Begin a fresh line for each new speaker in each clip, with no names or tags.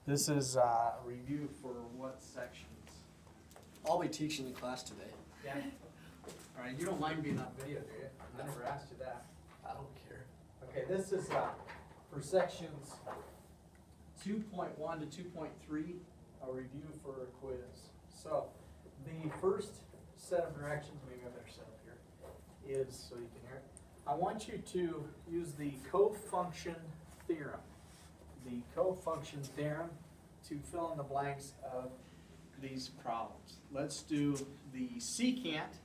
This is a review for what sections?
I'll be teaching the class today.
Yeah. All right, you don't mind being on video, do you? I never asked you that.
I don't care.
Okay, this is for sections 2.1 to 2.3, a review for a quiz. So the first set of directions, maybe I better set up here, is, so you can hear it, I want you to use the cofunction theorem. The cofunction theorem to fill in the blanks of these problems. Let's do the secant,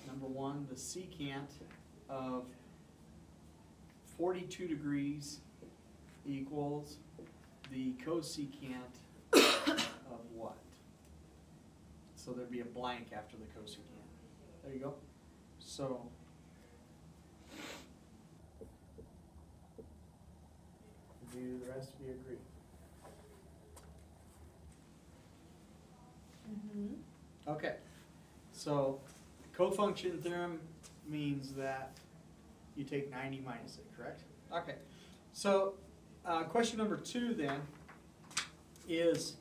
number one, the secant of 42 degrees equals the cosecant of what? So there'd be a blank after the cosecant. There you go. So do the rest of you agree? Mm-hmm. Okay. So cofunction theorem means that you take 90 minus it, correct? Okay. So question number 2 then is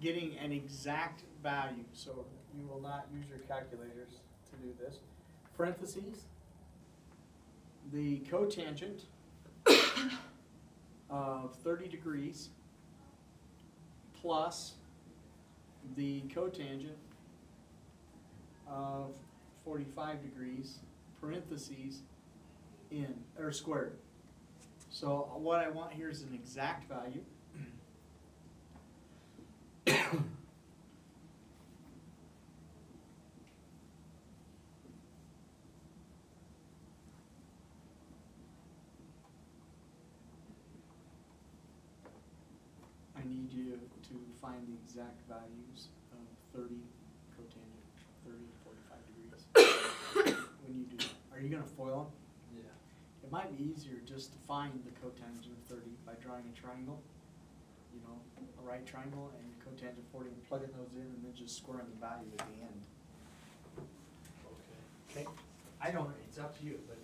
getting an exact value. So you will not use your calculators to do this. Parentheses, the cotangent of 30 degrees plus the cotangent of 45 degrees, parentheses, in, or squared. So what I want here is an exact value. I need you to find the exact values of 30 cotangent, 30 and 45 degrees. When you do that, are you going to FOIL them?
Yeah.
It might be easier just to find the cotangent of 30 by drawing a triangle. You know, a right triangle and cotangent 40, and plugging those in and then just squaring the value at the end.
Okay.
Okay? I don't, it's up to you, but.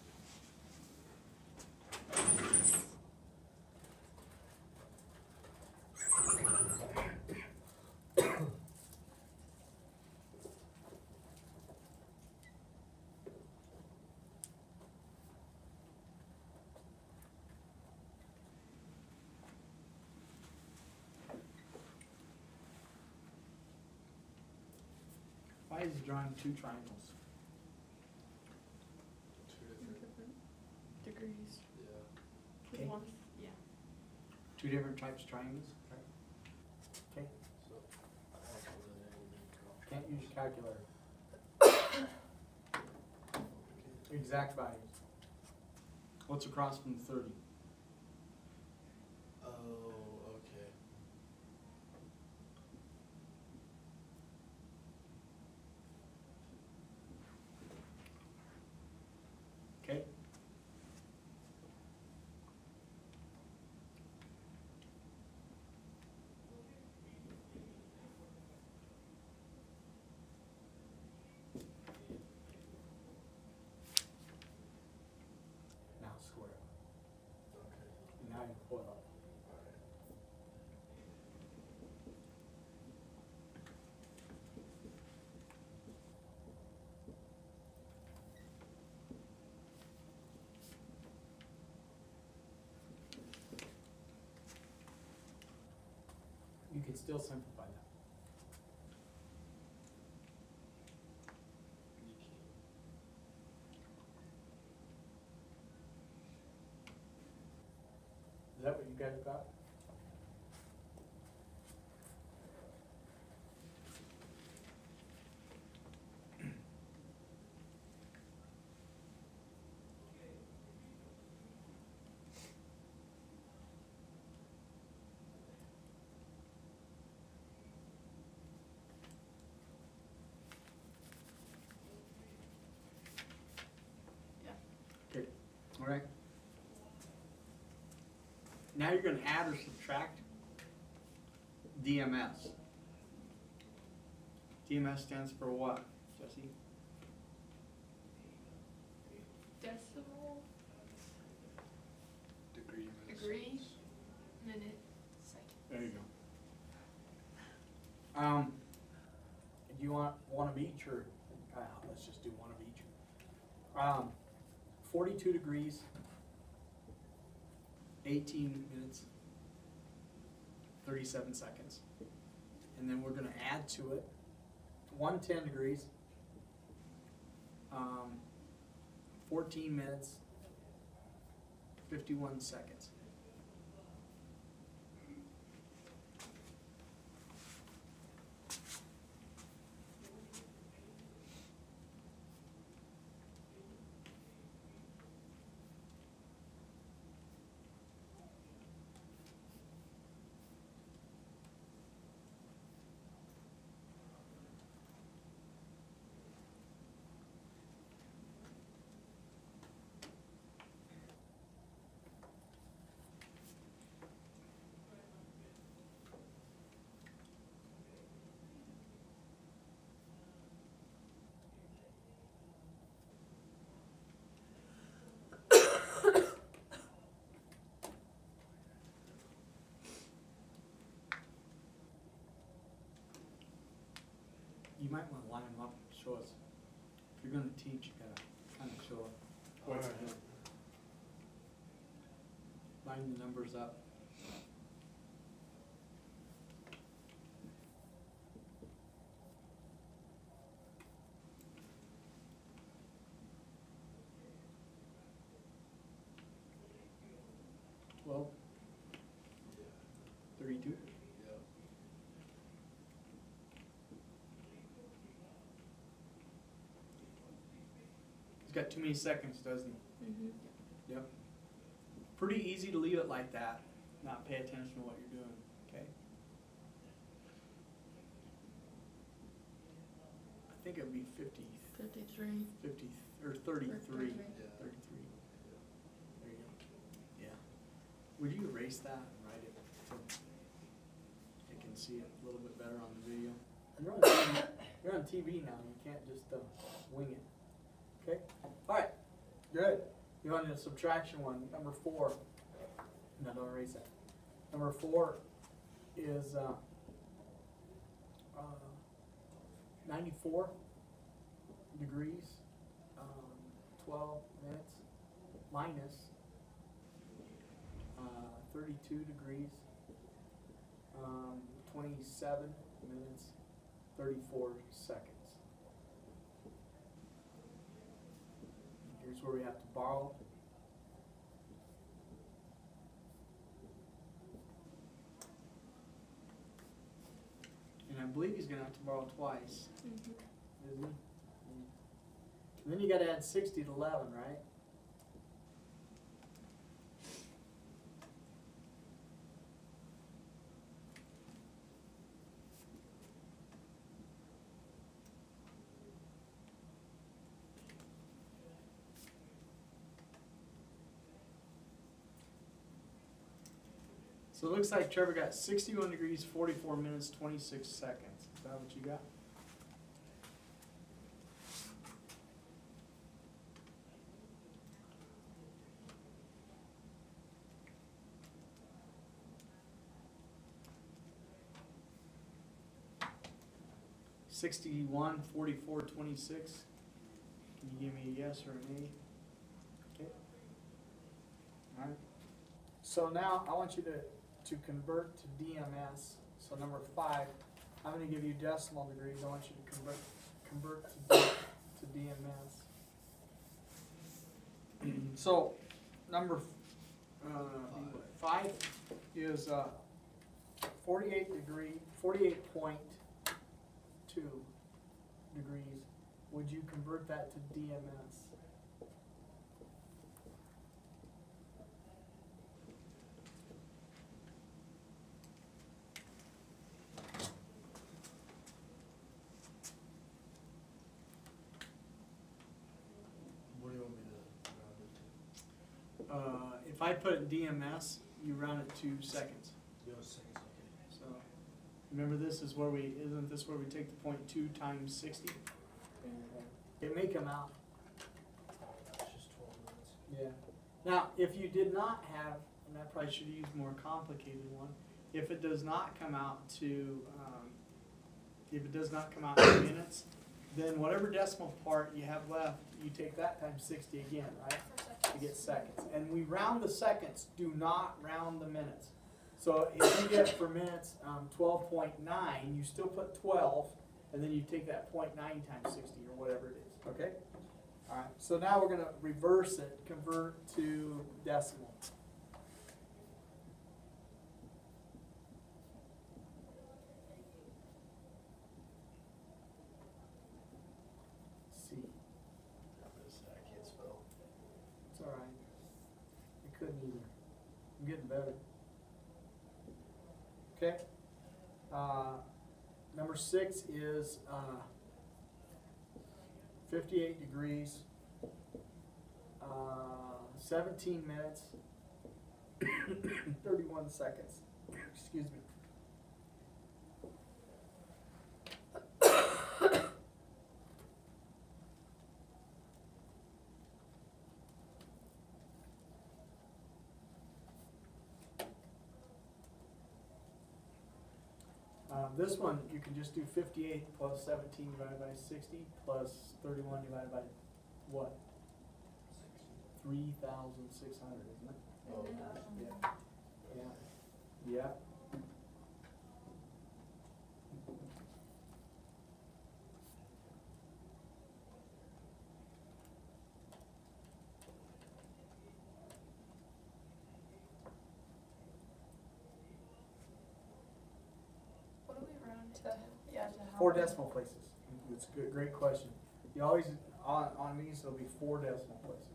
Why is he drawing 2 triangles?
Different degrees.
Yeah.
Okay.
One, yeah.
2 different types of triangles? Okay.
So
Can't use your calculator. Exact values. What's across from 30?
Oh, okay.
Okay? Now square it.
Okay.
And now you FOIL it. You can still simplify that.
You can.
Is that what you guys got?
Yeah.
Okay. All right. Now you're going to add or subtract DMS. DMS stands for what, Jesse?
Decimal
Degree.
degree
Do you want one of each, or let's just do one of each. 42 degrees, 18 minutes, 37 seconds. And then we're gonna add to it 110 degrees, 14 minutes, 51 seconds. You might want to line them up and show us. If you're going to teach, you gotta kind of show what's
Alright.
ahead. Line the numbers up. Well, 32.
Yeah.
He's got too many seconds, doesn't he?
Mm-hmm.
Yep. Pretty easy to leave it like that, not pay attention to what you're doing, okay? I think it would be 50,
53.
50, or 33.
33.
Yeah.
33. There you go. Yeah. Would you erase that and write it so you can see it a little bit better on the video? And you're on TV now, you can't just wing it. Okay? Alright, good. You want a subtraction one, number 4. No, don't erase that. Number 4 is 94 degrees, 12 minutes, minus 32 degrees, 27 minutes, 34 seconds. Here's where we have to borrow. And I believe he's gonna have to borrow twice,
Mm-hmm.
isn't he? And then you gotta add 60 to 11, right? So it looks like Trevor got 61 degrees, 44 minutes, 26 seconds. Is that what you got? (61, 44, 26). Can you give me a yes or an A? Okay. All right. So now I want you to convert to DMS. So number 5, I'm going to give you decimal degrees. I want you to convert to DMS. So number 5 is 48.2 degrees. Would you convert that to DMS?
What do you want me to round it
If I put it DMS, you round it 2 seconds.
to? Seconds, okay.
So remember, this is where isn't this where we take the 0.2 times 60? It may come out.
That's just 12 minutes.
Yeah. Now, if you did not have, and I probably should use a more complicated one, if it does not come out to if it does not come out in minutes, then whatever decimal part you have left, you take that times 60 again, right? To get seconds. And we round the seconds, do not round the minutes. So if you get for minutes 12.9, you still put 12, and then you take that 0.9 times 60 or whatever it is, okay? All right, so now we're going to reverse it, convert to decimal. C.
I can't spell.
It's all right. I couldn't either. I'm getting better. Okay. Number 6 is 58 degrees, 17 minutes, 31 seconds. Excuse me. This one, you can just do 58 plus 17 divided by 60 plus 31 divided by what? 3,600, isn't it?
Oh,
Yeah. Yeah. Yeah.
What do we round to? Yeah, to how
4
many?
decimal places. It's a good, great question. You always, on these, there'll be 4 decimal places.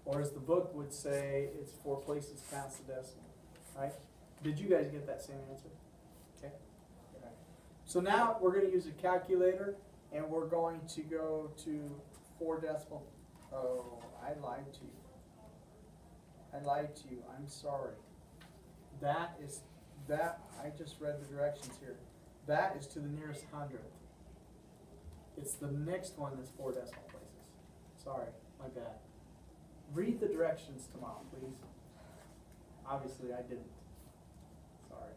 Or as the book would say, it's 4 places past the decimal, right? Did you guys get that same answer? Okay. All right. So now we're going to use a calculator, and we're going to go to 4 decimal. Oh, I lied to you. I lied to you. I'm sorry. That is, I just read the directions here. That is to the nearest hundredth. It's the next one that's 4 decimal places. Sorry, my bad. Read the directions tomorrow, please. Obviously, I didn't. Sorry.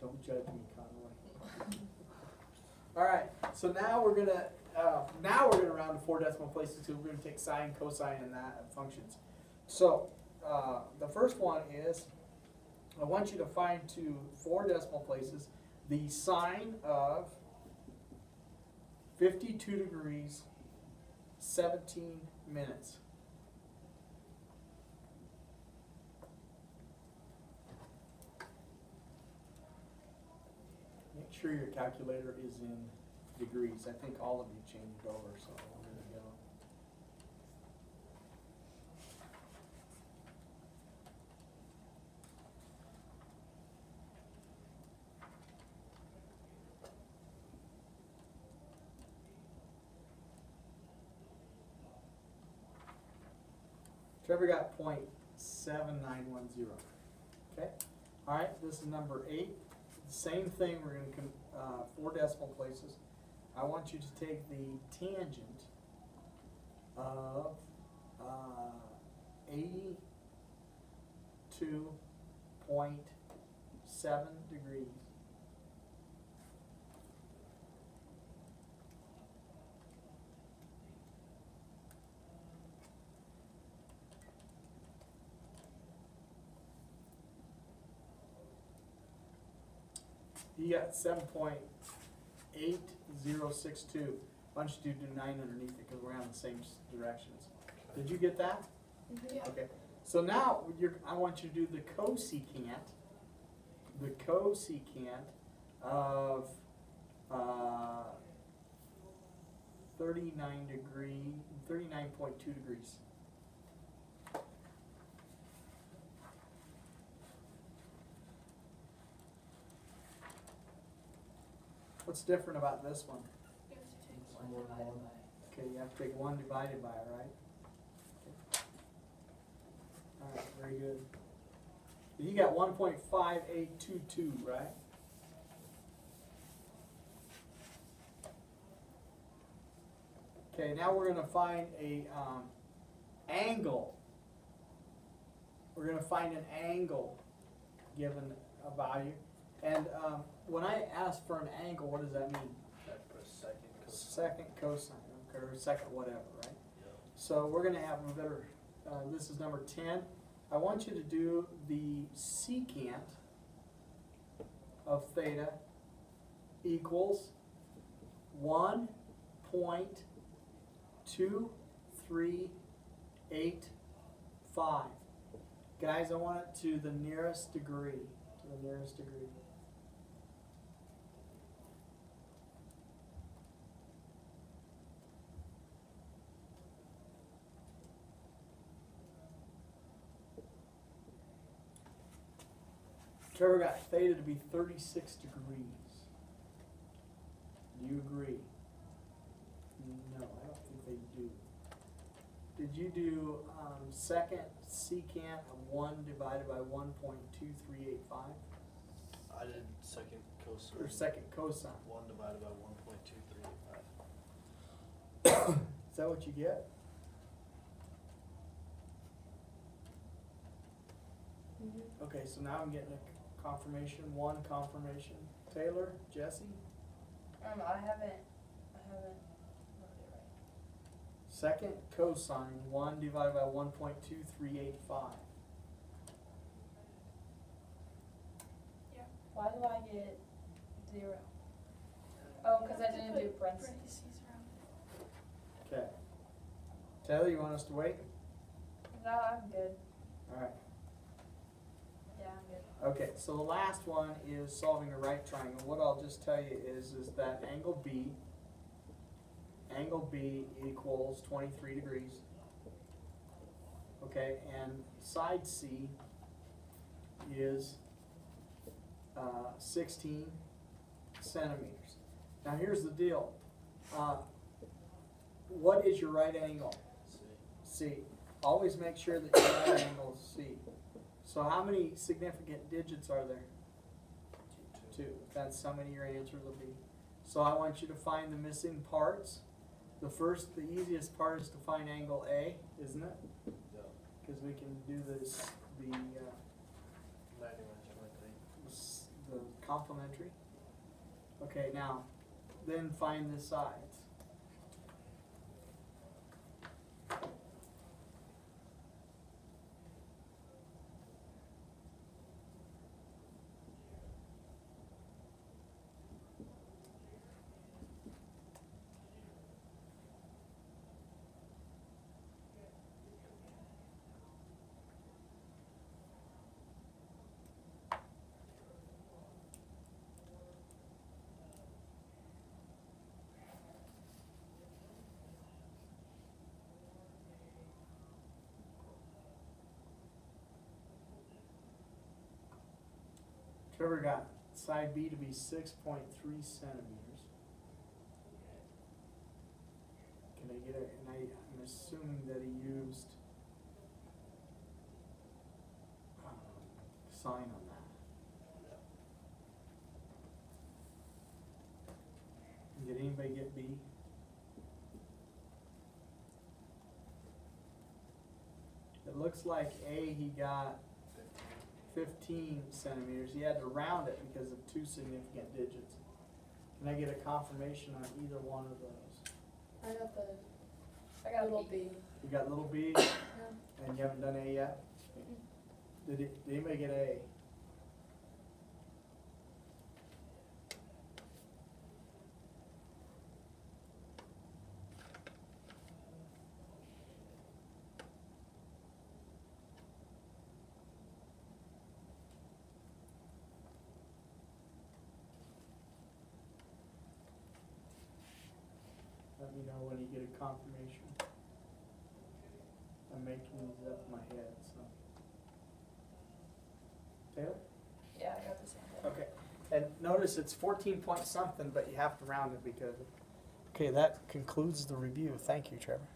Don't judge me, Conway. All right. So now we're gonna round to 4 decimal places because we're gonna take sine, cosine, and that functions. So the first one is I want you to find to 4 decimal places the sine of 52 degrees, 17 minutes. Make sure your calculator is in degrees. I think all of you changed over, so we're good to go. Trevor got 0.7910. Okay? Alright, this is number 8. Same thing, we're going to 4 decimal places. I want you to take the tangent of 82.7 degrees. You got 7.8062. Why don't you do 9 underneath it because we're on the same directions. Did you get that?
Yeah.
Okay. So now I want you to do the cosecant. The cosecant of 39.2 degrees. What's different about this one?
You have to take
One
one divided
more.
by.
Okay, you have to take 1 divided by it, right? Okay. All right, very good. You got 1.5822, right? Okay, now we're going to find a angle. We're going to find an angle given a value. And when I ask for an angle, what does that mean?
For a second,
Second cosine, okay, or second whatever, right?
Yeah.
So we're gonna have a better, this is number 10. I want you to do the secant of theta equals 1.2385. Guys, I want it to the nearest degree, Trevor got theta to be 36 degrees. Do you agree? No, I don't think they do. Did you do second secant of 1 divided by 1.2385?
I did second cosine.
Or second cosine?
1 divided by 1.2385.
Is that what you get?
Mm-hmm.
Okay, so now I'm getting a confirmation, one confirmation. Taylor, Jesse?
I haven't wrote it right.
Second cosine, 1 divided by 1.2385.
Yeah.
Why do I get 0? Oh, because I didn't do parentheses.
Parentheses around it.
Okay. Taylor, you want us to wait?
No, I'm good.
All right.
Yeah, I'm good.
Okay, so the last one is solving a right triangle. What I'll just tell you is that angle B equals 23 degrees. Okay, and side C is 16 centimeters. Now here's the deal. What is your right angle? C. Always make sure that your right angle is C. So how many significant digits are there? 2. That's how many your answer will be. So I want you to find the missing parts. The easiest part is to find angle A, isn't it?
Yeah.
Because we can do this, the complementary. Okay, now, then find the sides. Trevor got side B to be 6.3 centimeters. Can I get it? And I'm assuming that he used sign on that. Did anybody get B? It looks like A, he got 15 centimeters. He had to round it because of 2 significant digits. Can I get a confirmation on either one of those?
I got
I got
little
B.
B.
You got little b,
Yeah.
and you haven't done A yet? Did anybody get A? Let me know when you get a confirmation. I'm making these up in my head, so. Taylor?
Yeah, I got the same thing.
Okay, and notice it's 14 point something, but you have to round it because, okay, that concludes the review. Thank you, Trevor.